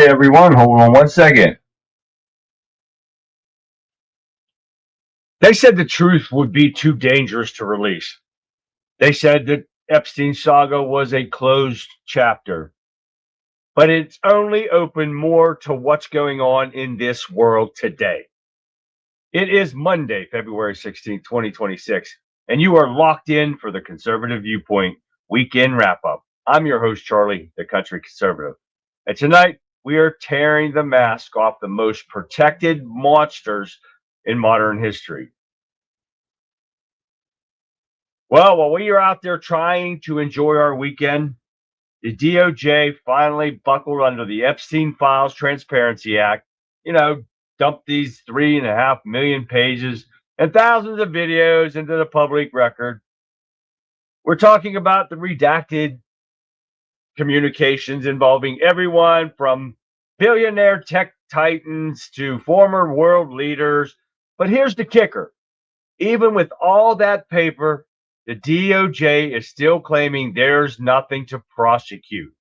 Hi, everyone. Hold on one second. They said the truth would be too dangerous to release. They said that Epstein saga was a closed chapter, but it's only opened more to what's going on in this world today. It is Monday, February 16th, 2026, and you are locked in for the Conservative Viewpoint Weekend Wrap-Up. I'm your host, Charlie, the Country Conservative. And tonight, we are tearing the mask off the most protected monsters in modern history. Well, while we are out there trying to enjoy our weekend, the DOJ finally buckled under the Epstein Files Transparency Act, dumped these 3.5 million pages and thousands of videos into the public record. We're talking about the redacted communications involving everyone from billionaire tech titans to former world leaders. But here's the kicker. Even with all that paper, the DOJ is still claiming there's nothing to prosecute.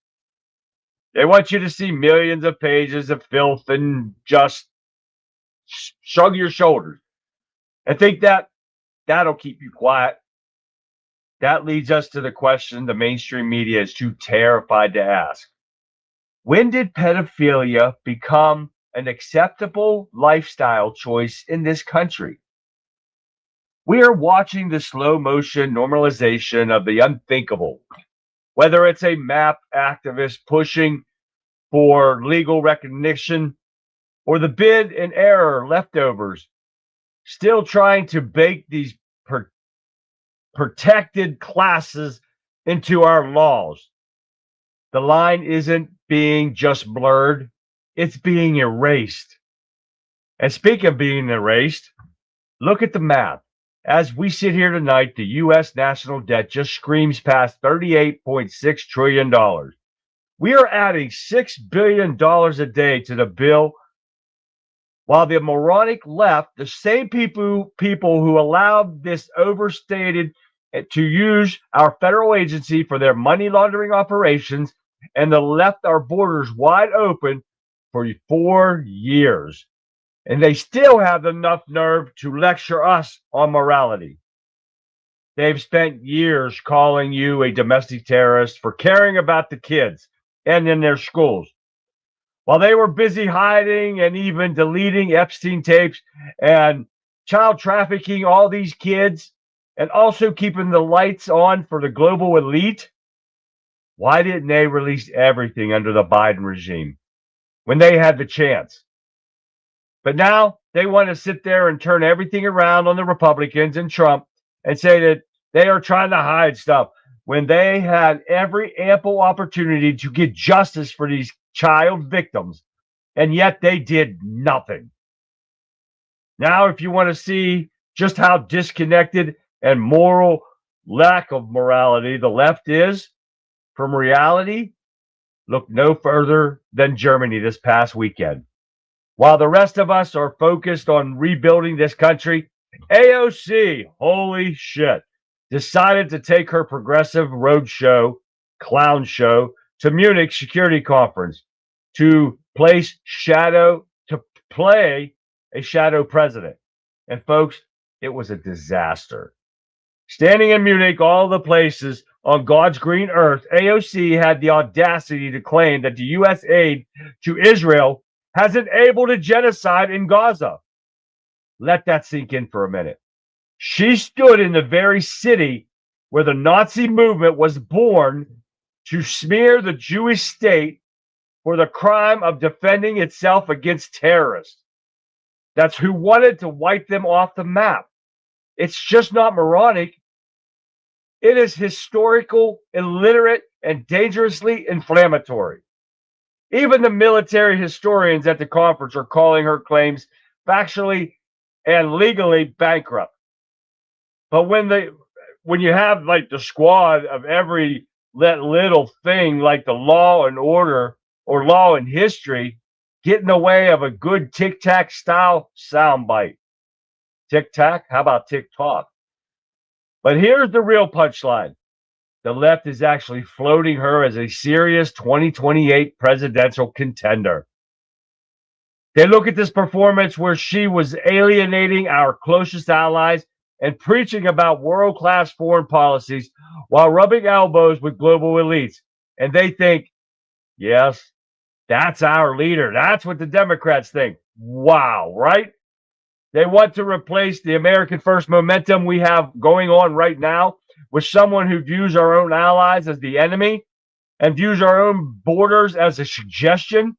They want you to see millions of pages of filth and just shrug your shoulders and think that that'll keep you quiet. That leads us to the question the mainstream media is too terrified to ask. When did pedophilia become an acceptable lifestyle choice in this country? We are watching the slow motion normalization of the unthinkable, whether it's a MAP activist pushing for legal recognition or the bid and error leftovers still trying to bake these protected classes into our laws. The line isn't being just blurred, it's being erased. And speaking of being erased, look at the math. As we sit here tonight, the U.S. national debt just screams past $38.6 trillion. We are adding $6 billion a day to the bill, while the moronic left, the same people who allowed this overstated to use our federal agency for their money laundering operations and the left our borders wide open for 4 years. And they still have enough nerve to lecture us on morality. They've spent years calling you a domestic terrorist for caring about the kids and in their schools, while they were busy hiding and even deleting Epstein tapes and child trafficking all these kids and also keeping the lights on for the global elite. Why didn't they release everything under the Biden regime when they had the chance? But now they want to sit there and turn everything around on the Republicans and Trump and say that they are trying to hide stuff when they had every ample opportunity to get justice for these child victims, and yet they did nothing. Now, if you want to see just how disconnected and moral lack of morality the left is from reality, look no further than Germany this past weekend. While the rest of us are focused on rebuilding this country, AOC, holy shit, decided to take her progressive roadshow, clown show, to Munich Security Conference to play a shadow president. And folks, it was a disaster. Standing in Munich, all the places on God's green earth, AOC had the audacity to claim that the U.S. aid to Israel has enabled a genocide in Gaza. Let that sink in for a minute. She stood in the very city where the Nazi movement was born to smear the Jewish state for the crime of defending itself against terrorists. That's who wanted to wipe them off the map. It's just not moronic. It is historical, illiterate, and dangerously inflammatory. Even the military historians at the conference are calling her claims factually and legally bankrupt. But when you have like the squad of every little thing like the law and order or law and history get in the way of a good tic-tac style soundbite. Tic-tac? How about TikTok? But here's the real punchline. the left is actually floating her as a serious 2028 presidential contender. They look at this performance where she was alienating our closest allies and preaching about world-class foreign policies while rubbing elbows with global elites. And they think, yes, that's our leader. That's what the Democrats think. Wow, right? They want to replace the American first momentum we have going on right now with someone who views our own allies as the enemy and views our own borders as a suggestion.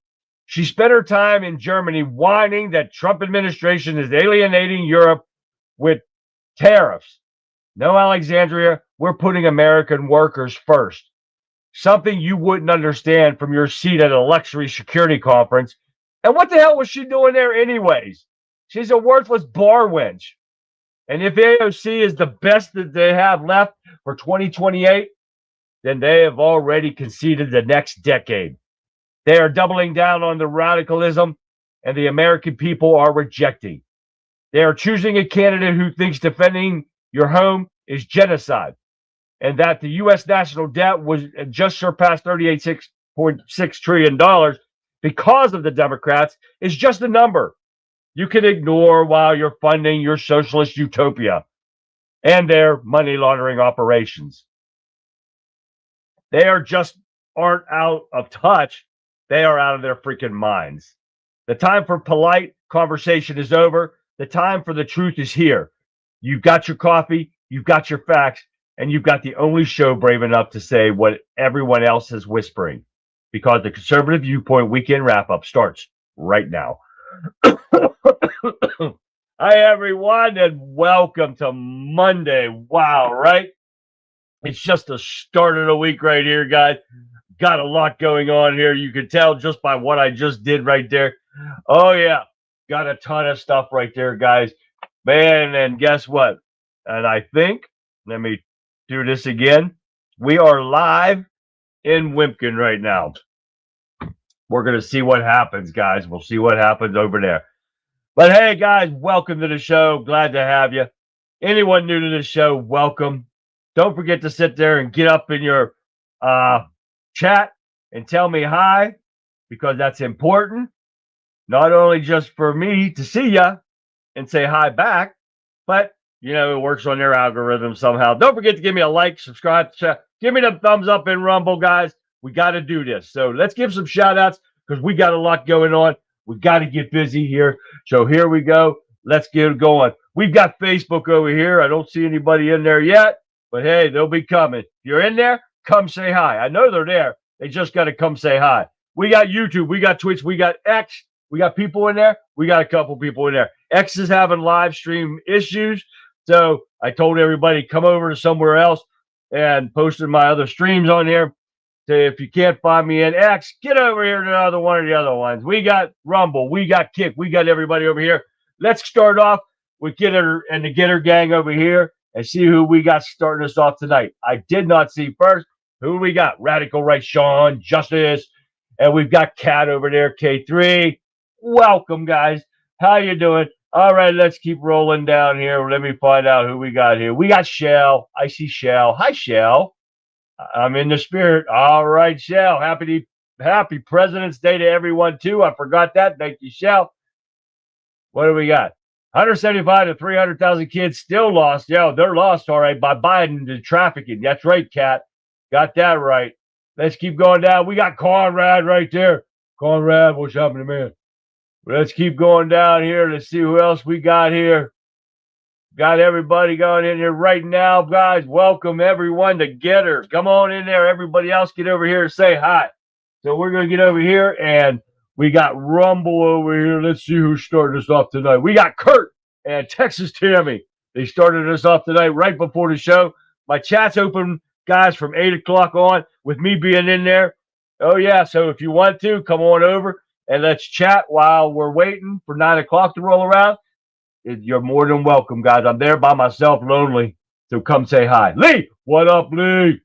She spent her time in Germany whining that Trump administration is alienating Europe with tariffs. No, Alexandria, we're putting American workers first. Something you wouldn't understand from your seat at a luxury security conference. And what the hell was she doing there anyways? She's a worthless bar wench. And if AOC is the best that they have left for 2028, then they have already conceded the next decade. They are doubling down on the radicalism, and the American people are rejecting. They are choosing a candidate who thinks defending your home is genocide, and that the U.S. national debt was just surpassed $38.6 trillion because of the Democrats is just a number you can ignore while you're funding your socialist utopia and their money laundering operations. They aren't out of touch. They are out of their freaking minds. The time for polite conversation is over. The time for the truth is here. You've got your coffee, you've got your facts, and you've got the only show brave enough to say what everyone else is whispering. Because the Conservative Viewpoint Weekend Wrap-Up starts right now. Hi, everyone, and welcome to Monday. Wow, right? It's just the start of the week right here, guys. Got a lot going on here. You can tell just by what I just did right there. Oh, yeah. Got a ton of stuff right there, guys. Man, and guess what? And I think, let me do this again. We are live in Wimpkin right now. We're going to see what happens, guys. We'll see what happens over there. But hey, guys, welcome to the show. Glad to have you. Anyone new to the show, welcome. Don't forget to sit there and get up in your chat and tell me hi, because that's important. Not only just for me to see ya and say hi back, but, you know, it works on their algorithm somehow. Don't forget to give me a like, subscribe, give me the thumbs up in Rumble, guys. We got to do this. So let's give some shout outs because we got a lot going on. We got to get busy here. So here we go. Let's get going. We've got Facebook over here. I don't see anybody in there yet, but hey, they'll be coming. If you're in there, come say hi. I know they're there. They just got to come say hi. We got YouTube. We got Twitch. We got X. We got people in there. We got a couple people in there. X is having live stream issues. So I told everybody, come over to somewhere else and posted my other streams on here. So if you can't find me in X, get over here to another one of the other ones. We got Rumble. We got Kick. We got everybody over here. Let's start off with Getter and the Getter gang over here and see who we got starting us off tonight. I did not see first who we got. Radical Right Sean, Justice, and we've got Cat over there, K3. Welcome, guys. How you doing? All right, let's keep rolling down here. Let me find out who we got here. We got Shell. I see Shell. Hi, Shell. I'm in the spirit. All right, Shell. Happy President's Day to everyone, too. I forgot that. Thank you, Shell. What do we got? 175 to 300,000 kids still lost. Yeah, they're lost, all right, by Biden to trafficking. That's right, Cat. Got that right. Let's keep going down. We got Conrad right there. Conrad, what's happening, man? Let's keep going down here. Let's see who else we got here. Got everybody going in here right now, guys. Welcome everyone to Getter. Come on in there. Everybody else get over here and say hi. So we're going to get over here, and we got Rumble over here. Let's see who's starting us off tonight. We got Kurt and Texas Tammy. They started us off tonight right before the show. My chat's open, guys, from 8 o'clock on with me being in there. Oh, yeah. So if you want to, come on over and let's chat while we're waiting for 9 o'clock to roll around. You're more than welcome, guys. I'm there by myself, lonely. So come say hi. Lee, what up, Lee?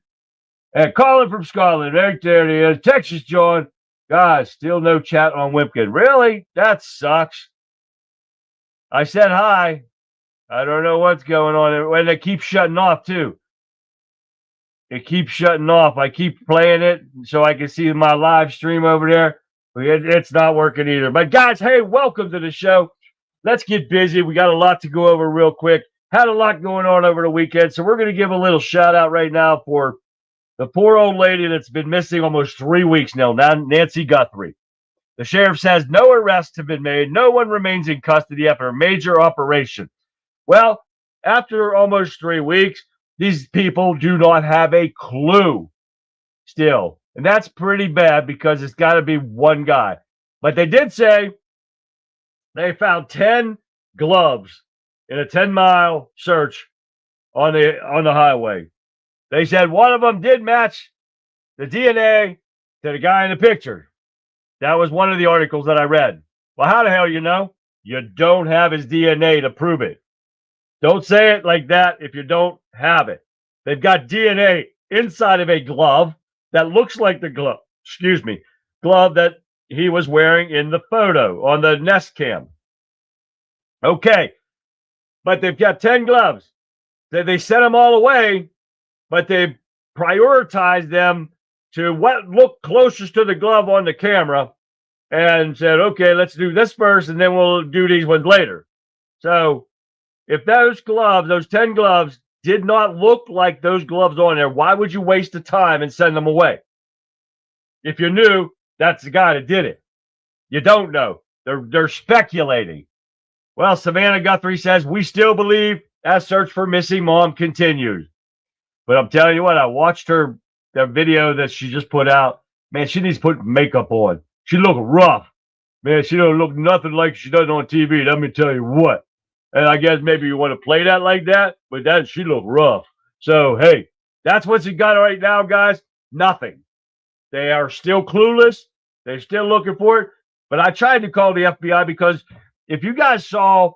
And Colin from Scotland. Right there he is. Texas John. Guys, still no chat on Wimpkin. Really? That sucks. I said hi. I don't know what's going on. And they keep shutting off, too. it keeps shutting off. I keep playing it so I can see my live stream over there. It's not working either. But guys, hey, welcome to the show. Let's get busy. We got a lot to go over real quick. Had a lot going on over the weekend, so we're going to give a little shout out right now for the poor old lady that's been missing almost 3 weeks now, Nancy Guthrie. The sheriff says no arrests have been made. No one remains in custody after a major operation. Well, after almost 3 weeks, these people do not have a clue still. And that's pretty bad because it's got to be one guy. But they did say they found 10 gloves in a 10-mile search on the highway. They said one of them did match the DNA to the guy in the picture. That was one of the articles that I read. Well, how the hell you know? You don't have his DNA to prove it. Don't say it like that if you don't have it. They've got DNA inside of a glove that looks like the glove that he was wearing in the photo on the Nest Cam. Okay, but they've got 10 gloves. They sent them all away, but they prioritized them to what looked closest to the glove on the camera and said, okay, let's do this first, and then we'll do these ones later. So if those gloves, those 10 gloves, did not look like those gloves on there, why would you waste the time and send them away? If you knew that's the guy that did it. You don't know. They're speculating. Well, Savannah Guthrie says, we still believe that search for missing mom continues. But I'm telling you what, I watched the video that she just put out. Man, she needs to put makeup on. She look rough. Man, she don't look nothing like she does on TV. Let me tell you what. And I guess maybe you want to play that like that, but she look rough. So, hey, that's what you got right now, guys. Nothing. They are still clueless. They're still looking for it. But I tried to call the FBI because if you guys saw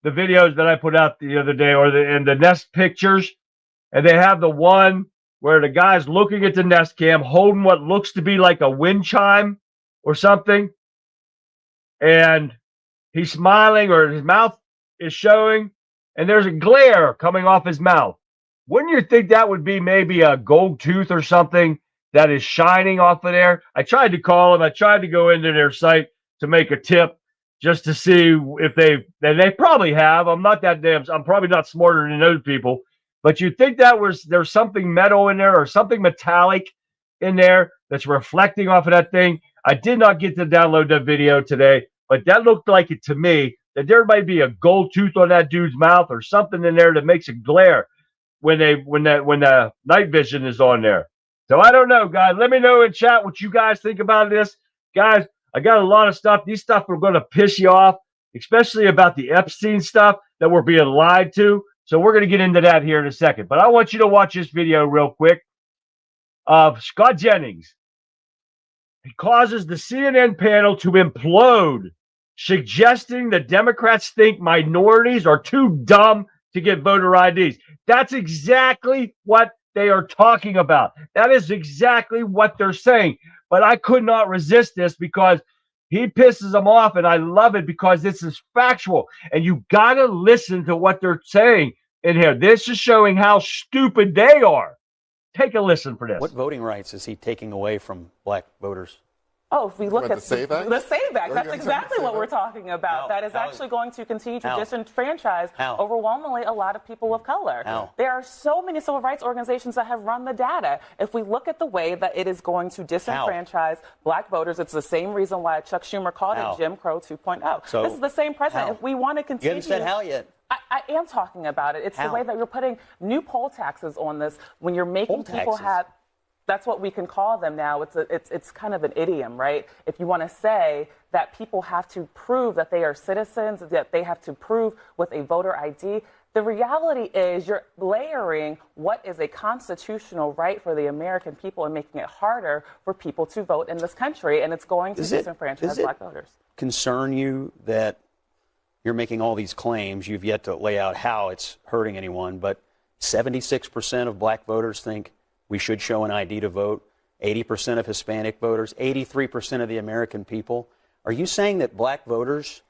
the videos that I put out the other day or the Nest pictures, and they have the one where the guy's looking at the Nest Cam holding what looks to be like a wind chime or something, and he's smiling or his mouth is showing, and there's a glare coming off his mouth. Wouldn't you think that would be maybe a gold tooth or something that is shining off of there? I tried to call him. I tried to go into their site to make a tip just to see if they probably have. I'm probably not smarter than those people, but you'd think there's something metal in there or something metallic in there that's reflecting off of that thing. I did not get to download that video today, but that looked like it to me, that there might be a gold tooth on that dude's mouth or something in there that makes it glare when the night vision is on there. So I don't know, guys. Let me know in chat what you guys think about this. Guys, I got a lot of stuff. These stuff are going to piss you off, especially about the Epstein stuff that we're being lied to. So we're going to get into that here in a second. But I want you to watch this video real quick of Scott Jennings. He causes the CNN panel to implode, suggesting that Democrats think minorities are too dumb to get voter IDs. That's exactly what they are talking about. That is exactly what they're saying. But I could not resist this because he pisses them off, and I love it because this is factual. And you got to listen to what they're saying in here. This is showing how stupid they are. Take a listen for this. What voting rights is he taking away from black voters? Oh, if we look at the SAVE Act? The SAVE Act, that's exactly what we're talking about. That is actually going to continue to disenfranchise overwhelmingly a lot of people of color. There are so many civil rights organizations that have run the data. If we look at the way that it is going to disenfranchise black voters, it's the same reason why Chuck Schumer called it Jim Crow 2.0. So this is the same president. If we want to continue... You haven't said how yet. I am talking about it. It's the way that you're putting new poll taxes on this when you're making people have... That's what we can call them now. It's kind of an idiom, right? If you want to say that people have to prove that they are citizens, that they have to prove with a voter ID, the reality is you're layering what is a constitutional right for the American people and making it harder for people to vote in this country, and it's going to disenfranchise black voters. Concern you that you're making all these claims? You've yet to lay out how it's hurting anyone, but 76% of black voters think we should show an ID to vote. 80% of Hispanic voters, 83% of the American people. Are you saying that black voters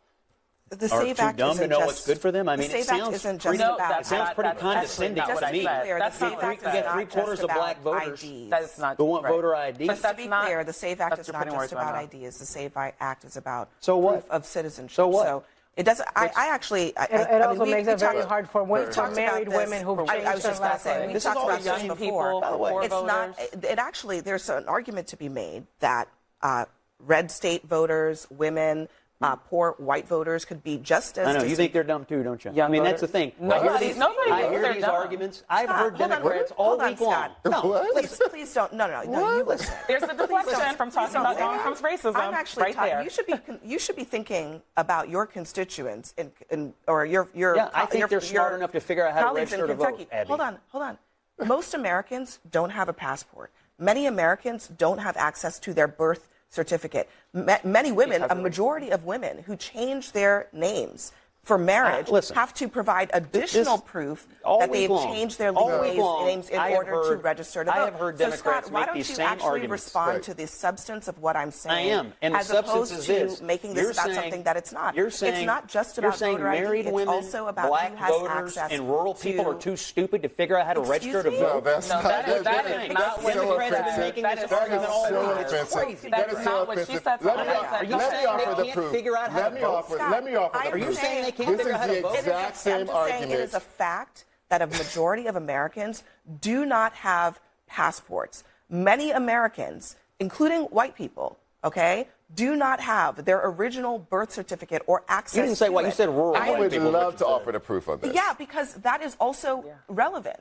The are SAVE too Act dumb to isn't know just, what's good for them? I mean, the it SAVE Act sounds isn't pretty, just about it sounds pretty that's condescending not to what me. I said. clear, That's the not SAVE what I Act You is said. got not three-quarters just of black about voters IDs. That is not who want right. voter ID. But To that's be not, clear, the SAVE Act that's is you're not putting just words in my about mouth. IDs. The SAVE Act is about So what? proof of citizenship. So what? So it doesn't. I actually. It also makes it very hard for married women who've changed I was their just going to last say, name. we This talked is all about this young before. people, poor It's not. It actually, there's an argument to be made that red state voters, women, poor white voters could be just as. I know. You think they're dumb too, don't you? Young I mean, voters. that's the thing. Nobody I thinks hear they're these dumb. arguments. I've Scott, heard hold on, Democrats all hold on, week long. Scott. No, Please don't. No, you listen. There's the deflection from talking about Donald Trump's racism. I'm actually right there. You should be thinking about your constituents or your Yeah, I think they're smart enough to figure out how to colleagues in register to Kentucky. vote, Abby. Hold on. Most Americans don't have a passport. Many Americans don't have access to their birth certificate. Many women, a majority of women who change their names for marriage listen, have to provide additional proof all that week they've long, changed their all legal week long, names in I have order to heard- register to vote. I have heard So, Democrats Scott, why make don't these you same actually arguments. respond Right. to the substance of what I'm saying? I am, and the as substance opposed is to this. making this You're about saying- something that it's not. You're saying, it's not just you're about saying voter ID. married It's women, also about black who has voters, access and rural people to- are too stupid to figure out how to Excuse register to me? vote. No, that's No, not. that is That's not what so she Democrats have been said. making That this is argument so all so week. It's offensive. crazy. That That is is not so what she offensive. said. Let What me, I said. Are you let me saying offer they the can't proof. figure out how Let to me vote? offer. Scott, Let me offer I the Are you proof. saying they can't This figure is out how to the vote? exact I'm same just saying it argument. is a fact that a majority of Americans do not have passports. Many Americans, including white people, okay, do not have their original birth certificate or access to it. You didn't say what you said. Rural I white would people. love to offer the proof on this. Yeah, because that is also relevant.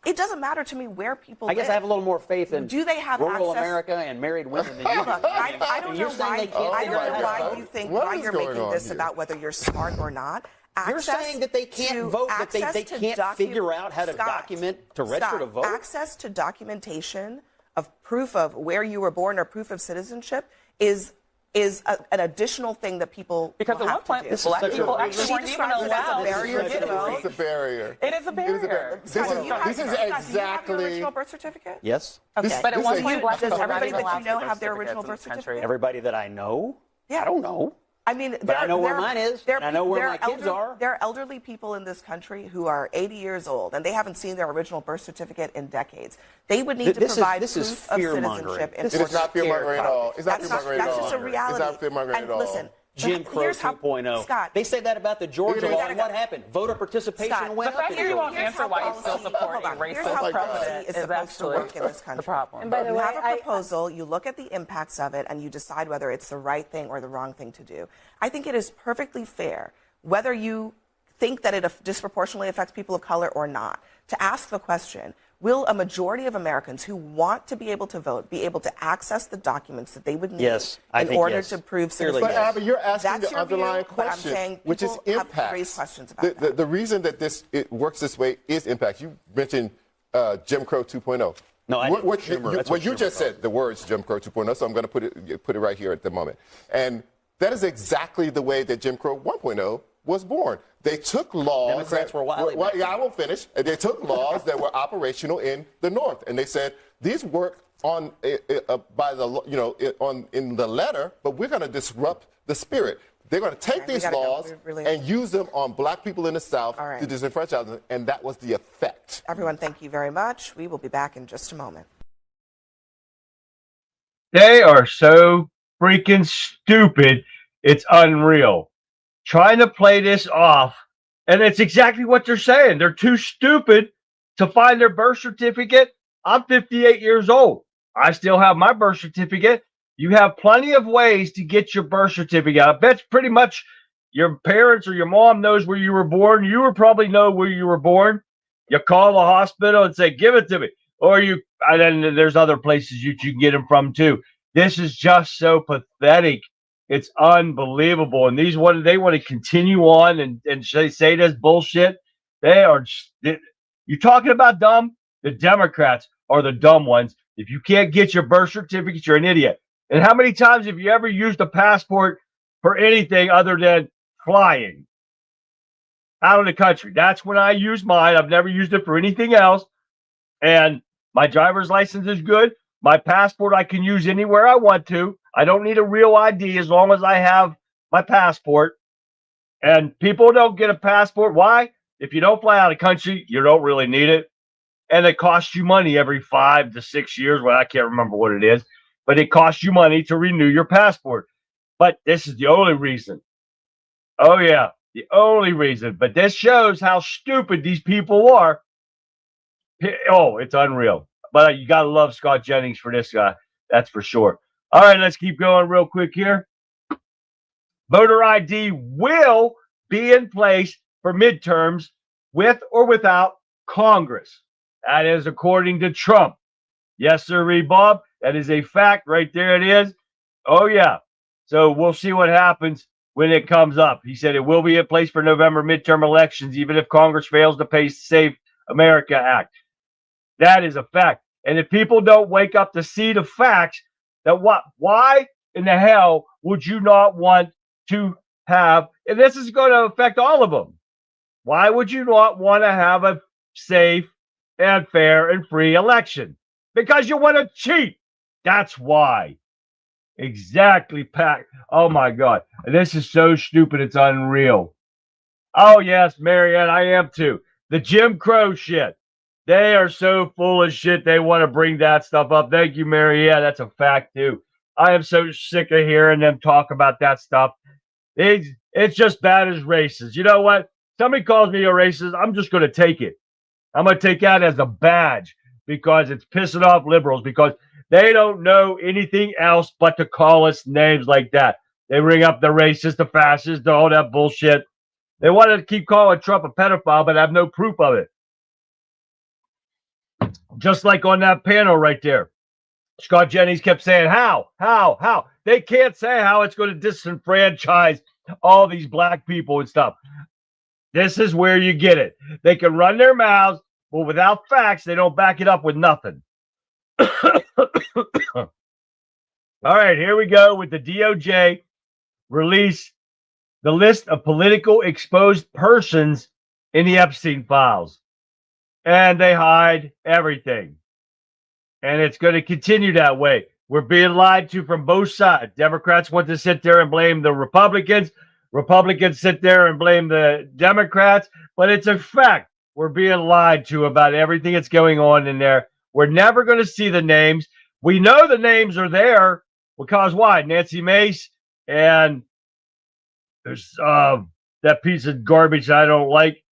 It doesn't matter to me where people I guess live. I have a little more faith in Do they have rural access? America and married women than you do. Look, I don't know You're saying why. they can't I figure don't out know how to why vote? you think What why is you're going making on this here? about whether you're smart or not. You're Access saying that they can't to- vote, that they access to can't figure out how to Scott, document to register Scott, to vote? Access to documentation of proof of where you were born or proof of citizenship is an additional thing that people Because will at one have point, to do. black such a- people actually She weren't even describes it as a allowed. barrier to vote. It's a barrier. It is a barrier. This Scott, is, do you have- this is Scott, do you have your exactly. original birth certificate? Yes. Okay. But at This one is- point, black Does people were not everybody even that allowed you know to have their certificates original in birth this country. certificate? Everybody that I know? Yeah. I don't know. I mean, But I know where mine is, and I know where my kids are. There are elderly people in this country who are 80 years old, and they haven't seen their original birth certificate in decades. They would need to This is- provide this is proof of fear-mongering. citizenship. in This It order is not to fear-mongering at all. It's not That's fear-mongering at all. That's just a reality. It's not fear-mongering And at all. listen, Jim Crow here's how- 2.0. Scott, They say that about the Georgia Look at law, it. and what happened? Voter participation Scott, went The up. fact in that you won't Georgia. answer why you still policy- support hold on. a Here's racist how president policy is is supposed to actually work in this country. the problem. And by the You way, have a proposal, you look at the impacts of it, and you decide whether it's the right thing or the wrong thing to do. I think it is perfectly fair, whether you think that it disproportionately affects people of color or not, to ask the question, will a majority of Americans who want to be able to vote be able to access the documents that they would need Yes, I in think order yes. to prove Clearly, citizenship? But Abby, you're asking That's the your underlying view, but I'm question, saying which is people have impact. raised questions about that. The reason that it works this way is impact. You mentioned Jim Crow 2.0. No, I What didn't. Schumer. That's what what you Schumer just called said, the words Jim Crow 2.0, so I'm going to put it right here at the moment. And that is exactly the way that Jim Crow 1.0 was born. They took laws. Democrats were wily back yeah, I will finish. They took laws that were operational in the North, and they said these work on by the in the letter, but we're going to disrupt the spirit. They're going to take we these gotta go. laws We really- and use them on black people in the South All right. to disenfranchise them, and that was the effect. Everyone, thank you very much. We will be back in just a moment. They are so freaking stupid. It's unreal. Trying to play this off, and it's exactly what they're saying. They're too stupid to find their birth certificate. I'm 58 years old. I still have my birth certificate. You have plenty of ways to get your birth certificate. I bet pretty much your parents or your mom knows where you were born. You would probably know where you were born. You call the hospital and say, give it to me. Or and then there's other places you can get them from too. This is just so pathetic. It's unbelievable. And they want to continue on and say this bullshit. You're talking about dumb? The Democrats are the dumb ones. If you can't get your birth certificate, you're an idiot. And how many times have you ever used a passport for anything other than flying out of the country? That's when I use mine. I've never used it for anything else. And my driver's license is good. My passport I can use anywhere I want to. I don't need a real ID as long as I have my passport. And people don't get a passport. Why? If you don't fly out of the country, you don't really need it. And it costs you money every 5 to 6 years. Well, I can't remember what it is, but it costs you money to renew your passport. But this is the only reason. Oh, yeah, the only reason. But this shows how stupid these people are. Oh, it's unreal. But you got to love Scott Jennings for this guy. That's for sure. All right, let's keep going real quick here. Voter ID will be in place for midterms with or without Congress. That is according to Trump. Yes, sir, Bob. That is a fact right there. It is. Oh, yeah. So we'll see what happens when it comes up. He said it will be in place for November midterm elections, even if Congress fails to pass Save America Act. That is a fact. And if people don't wake up to see the facts, that why in the hell would you not want to have, and this is going to affect all of them. Why would you not want to have a safe and fair and free election? Because you want to cheat. That's why. Exactly, Pat. Oh, my God. This is so stupid. It's unreal. Oh, yes, Marianne, I am too. The Jim Crow shit. They are so full of shit. They want to bring that stuff up. Thank you, Marianne. That's a fact, too. I am so sick of hearing them talk about that stuff. It's just bad as racist. You know what? Somebody calls me a racist, I'm just going to take it. I'm going to take that as a badge because it's pissing off liberals because they don't know anything else but to call us names like that. They ring up the racist, the fascist, all that bullshit. They want to keep calling Trump a pedophile, but have no proof of it. Just like on that panel right there. Scott Jennings kept saying, how? They can't say how it's going to disenfranchise all these black people and stuff. This is where you get it. They can run their mouths, but without facts, they don't back it up with nothing. All right, here we go with the DOJ release the list of political exposed persons in the Epstein files. And they hide everything. And it's going to continue that way. We're being lied to from both sides. Democrats want to sit there and blame the Republicans. Republicans sit there and blame the Democrats. But it's a fact. We're being lied to about everything that's going on in there. We're never going to see the names. We know the names are there because why? Nancy Mace and there's that piece of garbage I don't like.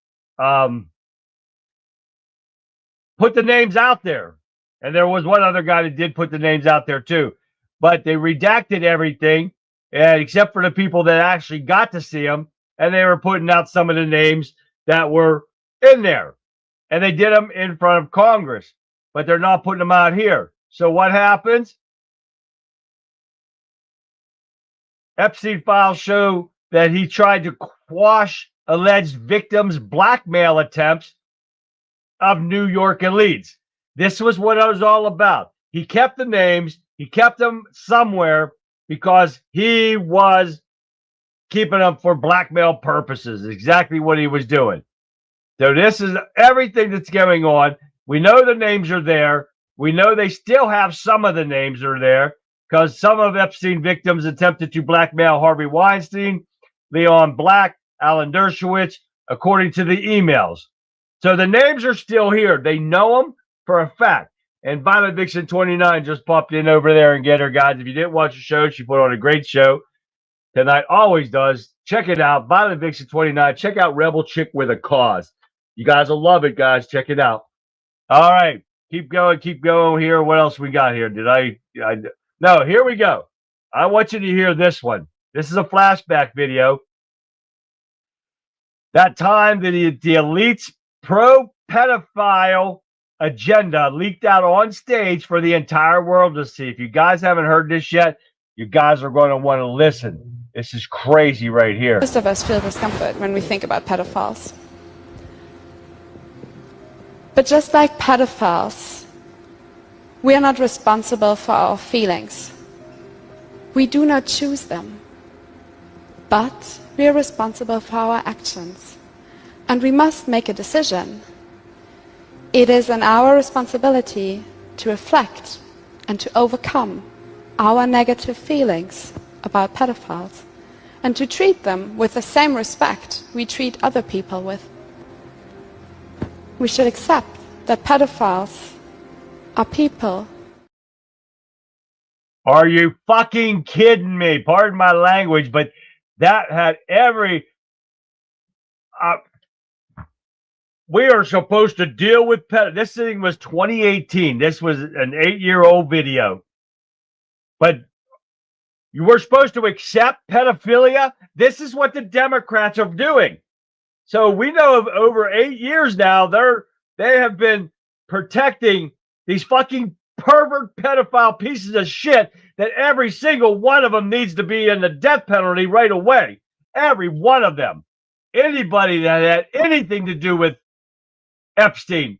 Put the names out there. And there was one other guy that did put the names out there too. But they redacted everything, and except for the people that actually got to see them. And they were putting out some of the names that were in there. And they did them in front of Congress. But they're not putting them out here. So what happens? Epstein files show that he tried to quash alleged victims' blackmail attempts of New York elites. This was what it was all about. He kept the names. He kept them somewhere because he was keeping them for blackmail purposes. Exactly what he was doing. So this is everything that's going on. We know the names are there. We know they still have some of the names are there because some of Epstein victims attempted to blackmail Harvey Weinstein, Leon Black, Alan Dershowitz, according to the emails. So the names are still here. They know them for a fact. And Violent Vixen 29 just popped in over there and get her, guys. If you didn't watch the show, she put on a great show tonight. Always does. Check it out. Violent Vixen 29. Check out Rebel Chick with a Cause. You guys will love it, guys. Check it out. All right. Keep going here. What else we got here? No, here we go. I want you to hear this one. This is a flashback video. That time that the elite's pro-pedophile agenda leaked out on stage for the entire world to see. If you guys haven't heard this yet, you guys are going to want to listen. This is crazy right here. Most of us feel discomfort when we think about pedophiles. But just like pedophiles, we are not responsible for our feelings. We do not choose them. But we are responsible for our actions. And we must make a decision. It is in our responsibility to reflect and to overcome our negative feelings about pedophiles and to treat them with the same respect we treat other people with. We should accept that pedophiles are people. Are you fucking kidding me? Pardon my language, but that had every... we are supposed to deal with this thing was 2018. This was an 8-year-old video. But you were supposed to accept pedophilia? This is what the Democrats are doing. So we know of over 8 years now, they have been protecting these fucking pervert pedophile pieces of shit that every single one of them needs to be in the death penalty right away. Every one of them. Anybody that had anything to do with Epstein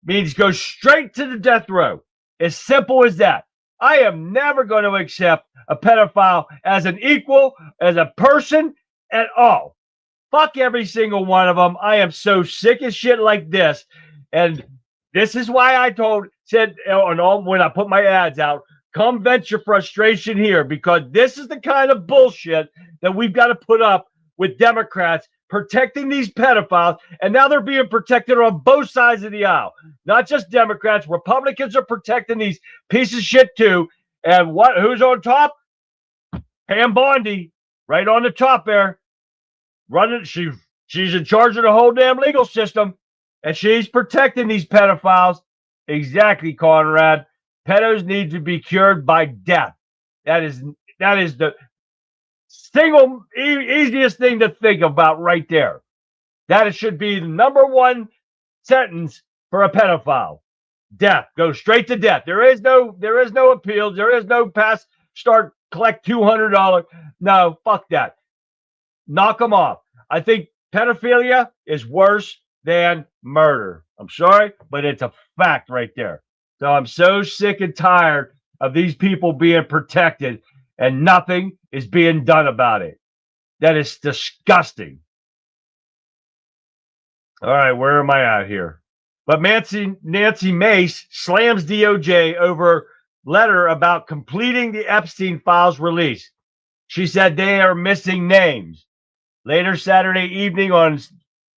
means go straight to the death row. As simple as that. I am never going to accept a pedophile as an equal, as a person at all. Fuck every single one of them. I am so sick of shit like this. And this is why I said when I put my ads out, come vent your frustration here, because this is the kind of bullshit that we've got to put up with Democrats protecting these pedophiles, and now they're being protected on both sides of the aisle. Not just Democrats, Republicans are protecting these pieces of shit too. And who's on top? Pam Bondi, right on the top there. Running, she's in charge of the whole damn legal system, and she's protecting these pedophiles. Exactly, Conrad. Pedos need to be cured by death. That is the single easiest thing to think about right there. That it should be the number one sentence for a pedophile. Death. Go straight to death. There is no appeals. There is no collect $200. No, fuck that. Knock them off. I think pedophilia is worse than murder. I'm sorry, but it's a fact right there. So I'm so sick and tired of these people being protected and nothing is being done about it. That is disgusting. All right, where am I at here? But Nancy Mace slams DOJ over letter about completing the Epstein files release. She said they are missing names. Later Saturday evening on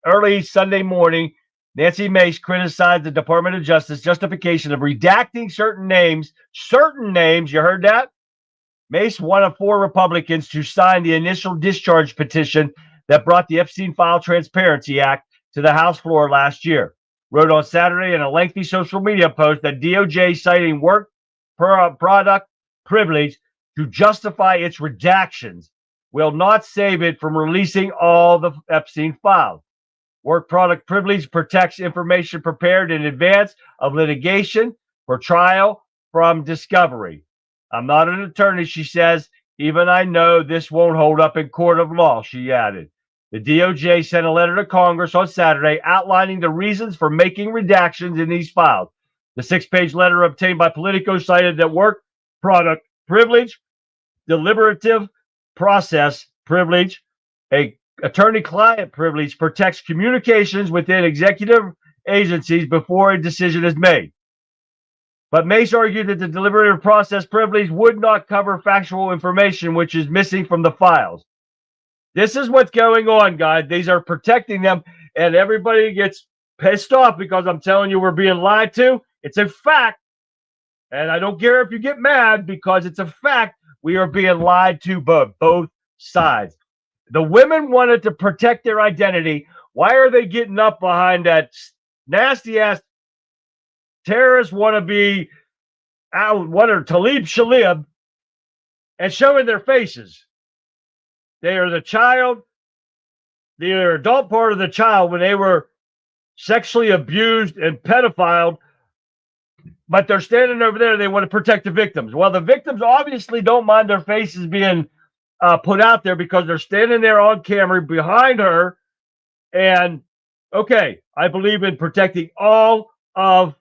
early Sunday morning, Nancy Mace criticized the Department of Justice justification of redacting certain names. Certain names, you heard that? Mace, one of 4 Republicans to sign the initial discharge petition that brought the Epstein File Transparency Act to the House floor last year, wrote on Saturday in a lengthy social media post that DOJ citing work product privilege to justify its redactions will not save it from releasing all the Epstein files. Work product privilege protects information prepared in advance of litigation for trial from discovery. I'm not an attorney, she says. Even I know this won't hold up in court of law, she added. The DOJ sent a letter to Congress on Saturday outlining the reasons for making redactions in these files. The 6-page letter obtained by Politico cited that work product privilege, deliberative process privilege, a attorney-client privilege protects communications within executive agencies before a decision is made. But Mace argued that the deliberative process privilege would not cover factual information which is missing from the files. This is what's going on, guys. These are protecting them, and everybody gets pissed off because I'm telling you we're being lied to. It's a fact, and I don't care if you get mad because it's a fact. We are being lied to both sides. The women wanted to protect their identity. Why are they getting up behind that nasty-ass terrorist wannabe, Talib Shalib, and showing their faces? They are the child, the adult part of the child when they were sexually abused and pedophiled, but they're standing over there. They want to protect the victims. Well, the victims obviously don't mind their faces being put out there because they're standing there on camera behind her. And, okay, I believe in protecting all of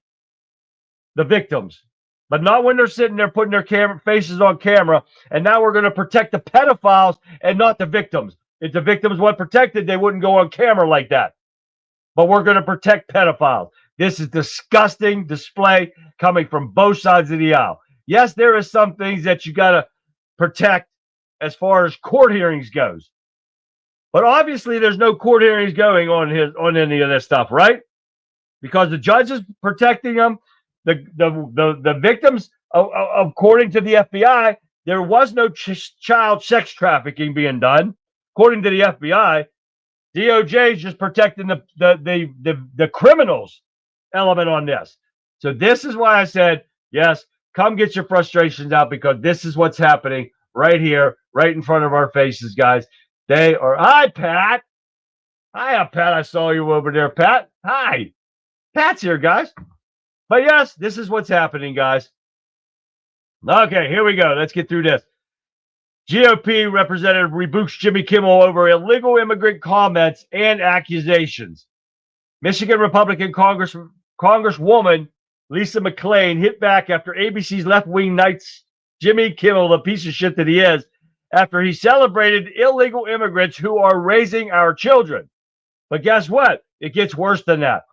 the victims, but not when they're sitting there putting their faces on camera. And now we're going to protect the pedophiles and not the victims. If the victims weren't protected, they wouldn't go on camera like that. But we're going to protect pedophiles. This is disgusting display coming from both sides of the aisle. Yes, there is some things that you got to protect as far as court hearings goes. But obviously there's no court hearings going on any of this stuff, right? Because the judge is protecting them. The victims, according to the FBI, there was no child sex trafficking being done. According to the FBI, DOJ is just protecting the criminals element on this. So this is why I said, yes, come get your frustrations out, because this is what's happening right here, right in front of our faces, guys. They are, hi, Pat. Hiya, Pat. I saw you over there, Pat. Hi. Pat's here, guys. But yes, this is what's happening, guys. Okay, here we go. Let's get through this. GOP representative rebukes Jimmy Kimmel over illegal immigrant comments and accusations. Michigan Republican Congresswoman Lisa McClain hit back after ABC's left-wing knights Jimmy Kimmel, the piece of shit that he is, after he celebrated illegal immigrants who are raising our children. But guess what? It gets worse than that.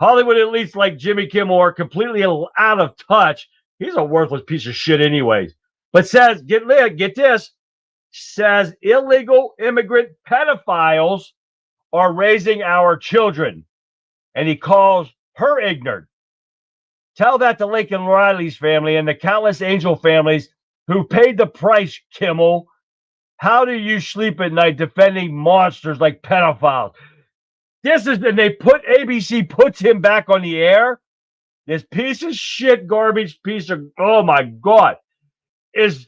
Hollywood elites like Jimmy Kimmel are completely out of touch. He's a worthless piece of shit anyways. But says, get this, says illegal immigrant pedophiles are raising our children. And he calls her ignorant. Tell that to Lincoln Riley's family and the countless angel families who paid the price, Kimmel. How do you sleep at night defending monsters like pedophiles? And ABC puts him back on the air. This piece of shit, garbage piece of, oh my God, is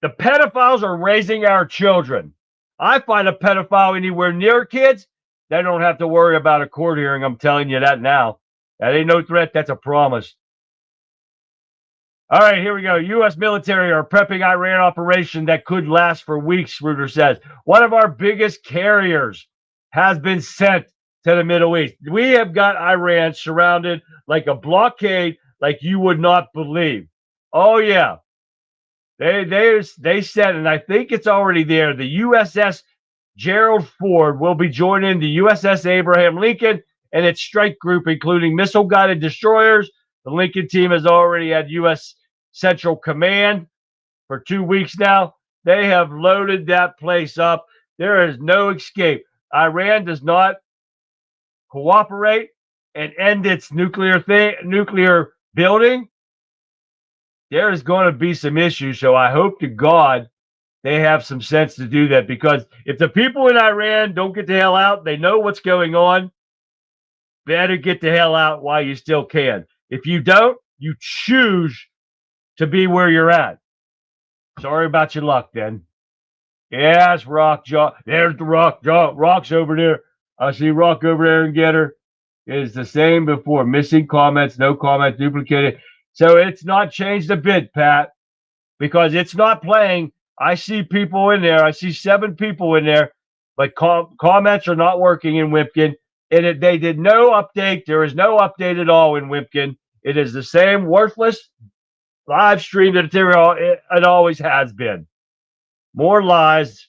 the pedophiles are raising our children. I find a pedophile anywhere near kids, they don't have to worry about a court hearing. I'm telling you that now. That ain't no threat. That's a promise. All right, here we go. U.S. military are prepping Iran operation that could last for weeks, Reuters says. One of our biggest carriers has been sent to the Middle East. We have got Iran surrounded like a blockade like you would not believe. Oh, yeah. They said, and I think it's already there, the USS Gerald Ford will be joining the USS Abraham Lincoln and its strike group, including missile-guided destroyers. The Lincoln team has already had U.S. Central Command for 2 weeks now. They have loaded that place up. There is no escape. Iran does not cooperate and end its nuclear building. There is going to be some issues. So I hope to God they have some sense to do that, because if the people in Iran don't get the hell out, they know what's going on. Better get the hell out while you still can. If you don't, you choose to be where you're at. Sorry about your luck then. Yes, Rock Jaw. There's the Rock Jaw. Rock's over there. I see Rock over there and get her. It is the same before. Missing comments, no comments, duplicated. So it's not changed a bit, Pat, because it's not playing. I see people in there. I see 7 people in there, but comments are not working in Wimpkin. And they did no update. There is no update at all in Wimpkin. It is the same worthless live stream that it always has been. More lies.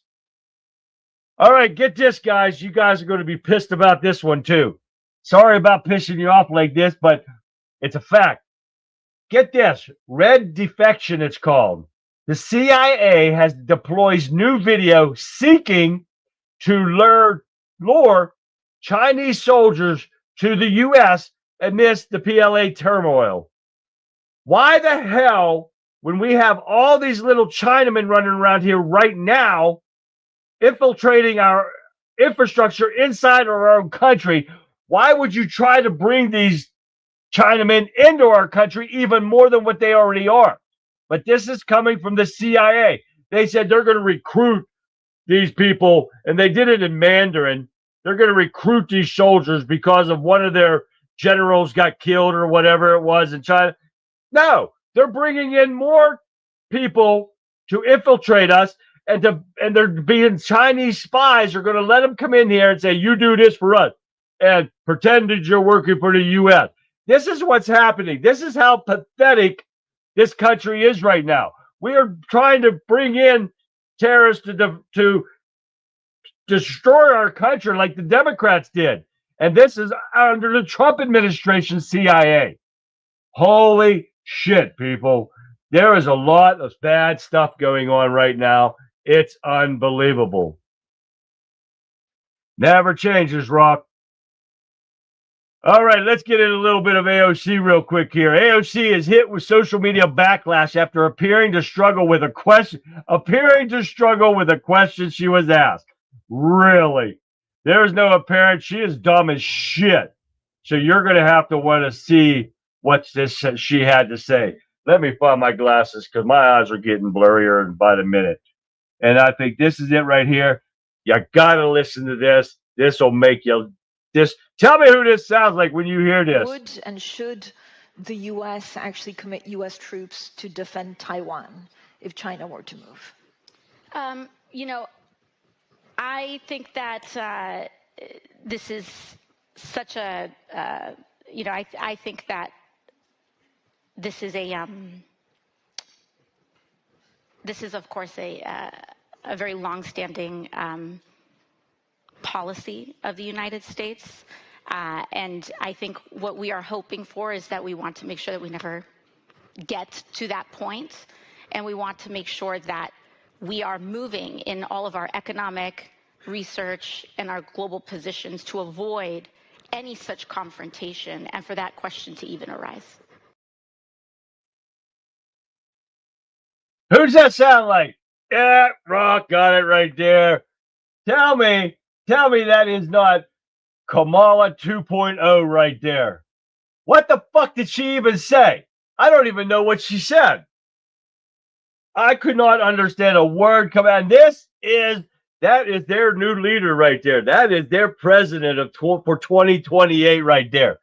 All right, get this, guys. You guys are going to be pissed about this one, too. Sorry about pissing you off like this, but it's a fact. Get this. Red defection, it's called. The CIA has deploys new video seeking to lure Chinese soldiers to the U.S. amidst the PLA turmoil. Why the hell, when we have all these little Chinamen running around here right now, infiltrating our infrastructure inside of our own country, why would you try to bring these Chinamen into our country even more than what they already are? But this is coming from the CIA. They said they're going to recruit these people, and they did it in Mandarin. They're going to recruit these soldiers because of one of their generals got killed or whatever it was in China. No, they're bringing in more people to infiltrate us, and they're being Chinese spies are going to let them come in here and say, you do this for us, and pretend that you're working for the U.S. This is what's happening. This is how pathetic this country is right now. We are trying to bring in terrorists to destroy our country like the Democrats did. And this is under the Trump administration CIA. Holy shit, people. There is a lot of bad stuff going on right now It's unbelievable. Never changes, Rock. All right, let's get in a little bit of AOC real quick here. AOC is hit with social media backlash after appearing to struggle with a question she was asked. Really? There's no apparent. She is dumb as shit. So you're going to have to want to see what she had to say. Let me find my glasses because my eyes are getting blurrier by the minute. And I think this is it right here. You got to listen to this. This will make you... Tell me who this sounds like when you hear this. Would and should the U.S. actually commit U.S. troops to defend Taiwan if China were to move? I think that this is such a, I think that this is of course a very long-standing policy of the United States. And I think what we are hoping for is that we want to make sure that we never get to that point. And we want to make sure that we are moving in all of our economic research and our global positions to avoid any such confrontation and for that question to even arise. Who does that sound like? Yeah, Rock got it right there. Tell me that is not Kamala 2.0 right there. What the fuck did she even say? I don't even know what she said. I could not understand a word come out. And that is their new leader right there. That is their president for 2028 right there.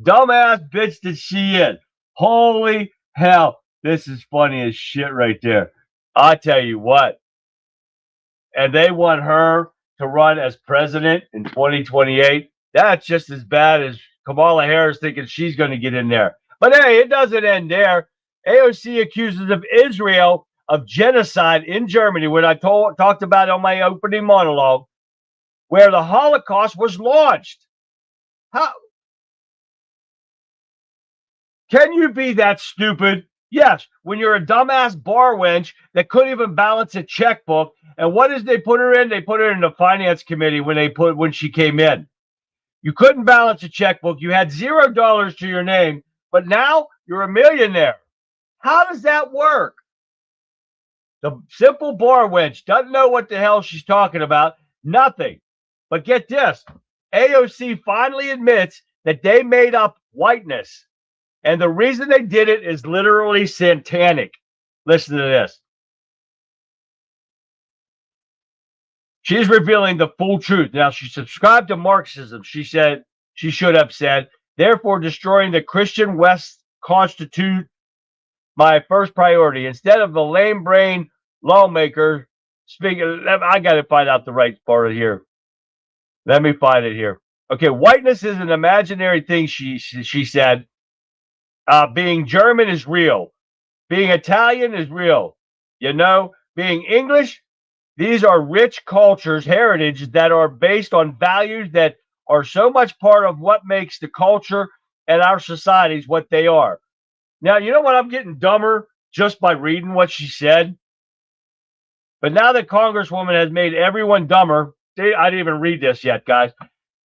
Dumbass bitch that she is. Holy hell. This is funny as shit right there. I tell you what. And they want her to run as president in 2028. That's just as bad as Kamala Harris thinking she's going to get in there. But hey, it doesn't end there. AOC accuses of Israel of genocide in Germany, what I talked about on my opening monologue, where the Holocaust was launched. How can you be that stupid? Yes, when you're a dumbass bar wench that couldn't even balance a checkbook. And what did they put her in? They put her in the finance committee when she came in. You couldn't balance a checkbook. You had $0 to your name, but now you're a millionaire. How does that work? The simple bar wench doesn't know what the hell she's talking about. Nothing. But get this. AOC finally admits that they made up whiteness. And the reason they did it is literally satanic. Listen to this. She's revealing the full truth. Now, she subscribed to Marxism, she said, she should have said, therefore destroying the Christian West constitute my first priority. Instead of the lame brain lawmaker speaking, I got to find out the right part of here. Let me find it here. Okay, whiteness is an imaginary thing, she said. Being German is real. Being Italian is real. Being English, these are rich cultures, heritage that are based on values that are so much part of what makes the culture and our societies what they are. Now, you know what? I'm getting dumber just by reading what she said. But now that Congresswoman has made everyone dumber, I didn't even read this yet, guys.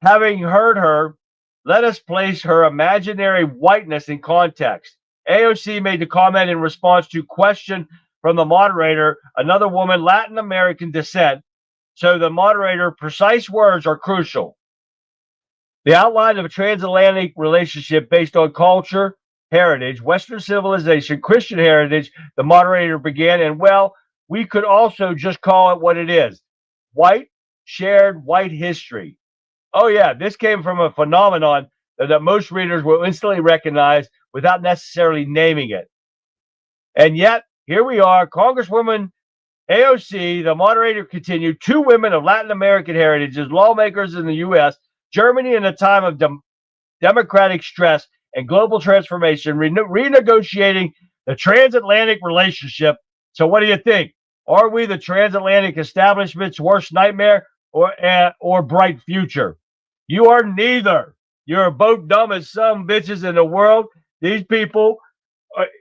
Having heard her, let us place her imaginary whiteness in context. AOC made the comment in response to question from the moderator, another woman, Latin American descent. So the moderator, precise words are crucial. The outline of a transatlantic relationship based on culture, heritage, Western civilization, Christian heritage, the moderator began, and well, we could also just call it what it is. Shared white history. Oh yeah, this came from a phenomenon that most readers will instantly recognize without necessarily naming it. And yet, here we are, Congresswoman AOC, the moderator continued, two women of Latin American heritage as lawmakers in the U.S., Germany in a time of democratic stress and global transformation, renegotiating the transatlantic relationship. So what do you think? Are we the transatlantic establishment's worst nightmare or bright future? You are neither. You're both dumb as some bitches in the world. These people,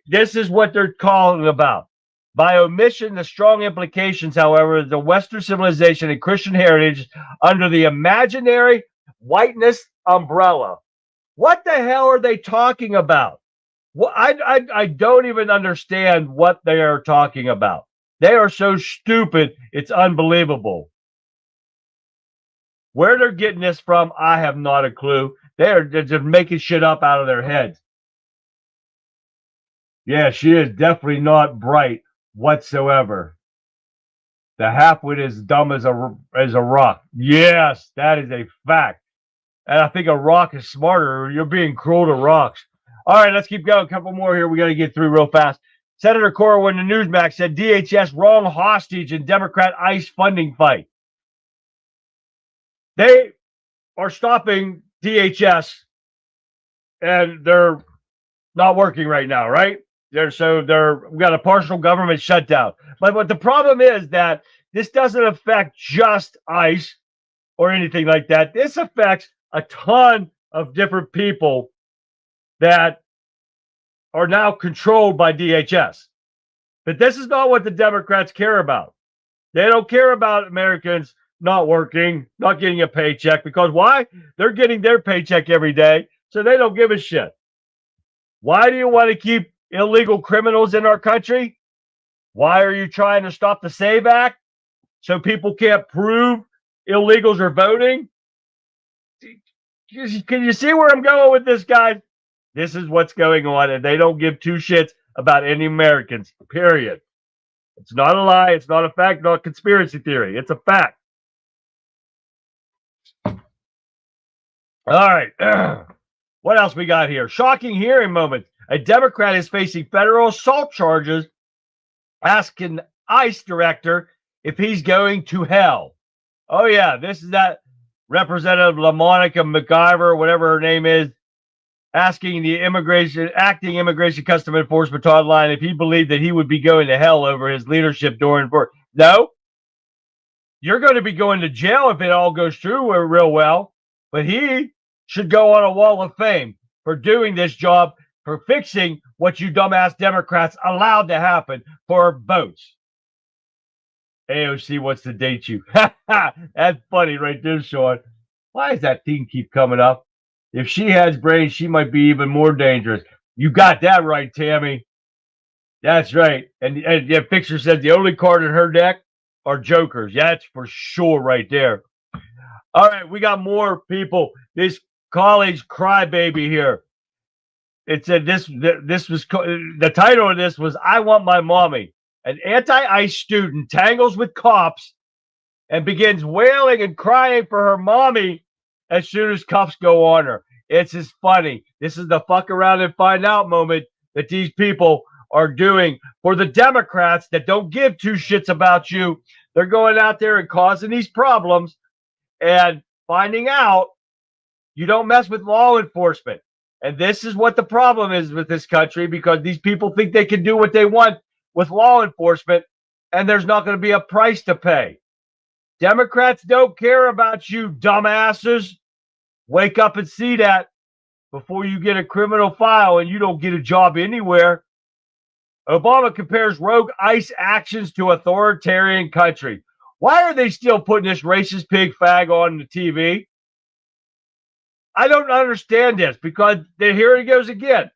this is what they're calling about. By omission, the strong implications, however, of the Western civilization and Christian heritage under the imaginary whiteness umbrella. What the hell are they talking about? Well, I don't even understand what they are talking about. They are so stupid, it's unbelievable. Where they're getting this from, I have not a clue. They're just making shit up out of their heads. Yeah, she is definitely not bright whatsoever. The halfwit is dumb as a rock. Yes, that is a fact. And I think a rock is smarter. You're being cruel to rocks. All right, let's keep going. A couple more here we got to get through real fast. Senator Corwin in Newsmax said DHS wrong hostage in Democrat ICE funding fight. They are stopping DHS, and they're not working right now, right? We got a partial government shutdown. But the problem is that this doesn't affect just ICE or anything like that. This affects a ton of different people that are now controlled by DHS. But this is not what the Democrats care about. They don't care about Americans not working, not getting a paycheck, because why? They're getting their paycheck every day, so they don't give a shit. Why do you want to keep illegal criminals in our country? Why are you trying to stop the SAVE Act so people can't prove illegals are voting? Can you see where I'm going with this, guys? This is what's going on, and they don't give two shits about any Americans, period. It's not a lie. It's not a fact, not a conspiracy theory. It's a fact. All right. What else we got here? Shocking hearing moment. A Democrat is facing federal assault charges, asking ICE director if he's going to hell. Oh, yeah. This is that Representative LaMonica McIver, whatever her name is, asking the acting immigration custom enforcement hotline if he believed that he would be going to hell over his leadership during. No. You're going to be going to jail if it all goes through real well. But he should go on a wall of fame for doing this job, for fixing what you dumbass Democrats allowed to happen for votes. AOC wants to date you. That's funny right there, Sean. Why does that thing keep coming up? If she has brains, she might be even more dangerous. You got that right, Tammy. That's right. And the picture says the only card in her deck are jokers. Yeah, that's for sure right there. All right, we got more people. This college crybaby here. It said this was the title of this was "I Want My Mommy." An anti-ICE student tangles with cops and begins wailing and crying for her mommy as soon as cuffs go on her. It's just funny. This is the fuck around and find out moment that these people are doing for the Democrats that don't give two shits about you. They're going out there and causing these problems and finding out you don't mess with law enforcement. And this is what the problem is with this country, because these people think they can do what they want with law enforcement, and there's not going to be a price to pay. Democrats don't care about you, dumbasses. Wake up and see that before you get a criminal file and you don't get a job anywhere. Obama compares rogue ICE actions to authoritarian country. Why are they still putting this racist pig fag on the TV? I don't understand this, because here it goes again.